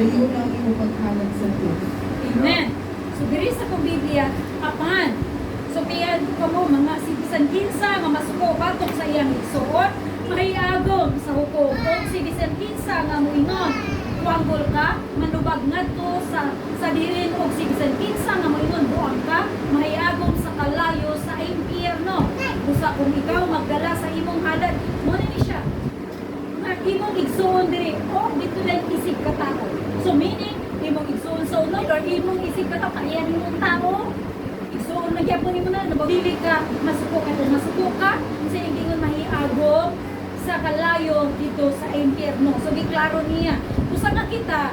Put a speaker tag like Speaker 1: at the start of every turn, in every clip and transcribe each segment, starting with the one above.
Speaker 1: Dayo lang imo paghalag sa Dios.
Speaker 2: Amen. So diri sa kong Biblia, apan. So kaya ko mo mga sibisan kinsa nga masuko batok sa iyang igsuon, mahiyagom sa hukom. Kung sibisan kinsa nga moingon, tuanggol ka, manubag ngadto sa dirin og sibisan kinsa nga moingon buang ka, mahiyagom sa kalayo sa impyerno. Busa kung ikaw magdala sa imong halad, mo ni siya. Nga imong igsuon diri o dito lang isip ka tao. So meaning imong igsuon sa unod or imong isip ka tao kaya nimong tao. Igsuon na gyapon nimo na nabili ka, masuko ka kung masuko ka, sa ingon mahiagom sa kalayo dito sa impyerno. So giklaro niya. Busa nga kita,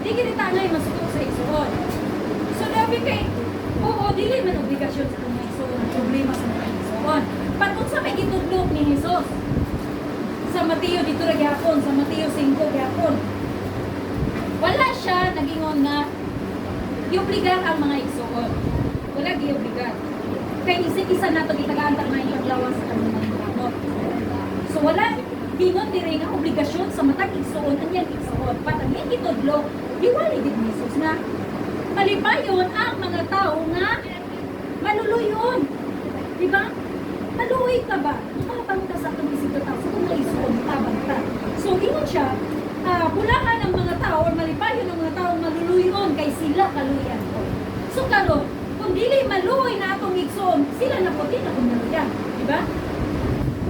Speaker 2: di kita ngay masuko sa igsuon. So labi kay oo, dili man obligasyon sa mga igsuon ang problema sa mga igsuon. Patungsa sa may gitudlok ni Jesus sa Mateo dito ra gyapon, sa Mateo 5 gyapon. Wala siya nagingon na iobligar ang mga igsuon. Wala giobligar. Kay isa nato gitagaan ta nga paglawas sa mga gamot. So wala dingon diri nga obligasyon sa matag igsuon anyang igsuon. Patangin gitudlok, diwali gid ni Jesus na malipayon ang mga tao nga maluluyon. Di ba? Maluoy ka ba? Tabang ka sa itong isip tao, sa itong maisuon, tabang ka. So, ingon siya, pulangan ng mga tao, or malipayon ng mga tao maluluyon, kay sila kaluyan ko. So, karon, kung dili maluoy na itong igsoon, sila na po din akong naluyan. Diba?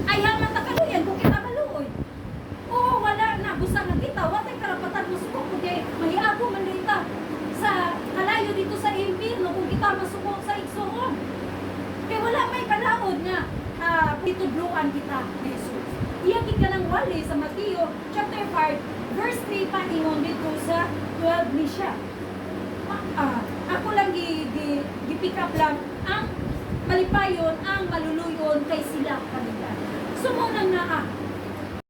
Speaker 2: Ay, haman ta kaluyan kung kita maluoy. Oo, wala na. Busa nga kita, watay karapatan mo suko, kundi mahiago man dito sa kalayo dito sa impirno kung kita masuko sa igsoon. Kaya wala may palaod nga pitudluan kita ni Jesus. Iyagin ka ng wali sa Mateo chapter 5 verse 3 pa ingon dito sa 12 ni siya. Ako lang gipick up lang ang malipayon ang maluluyon kay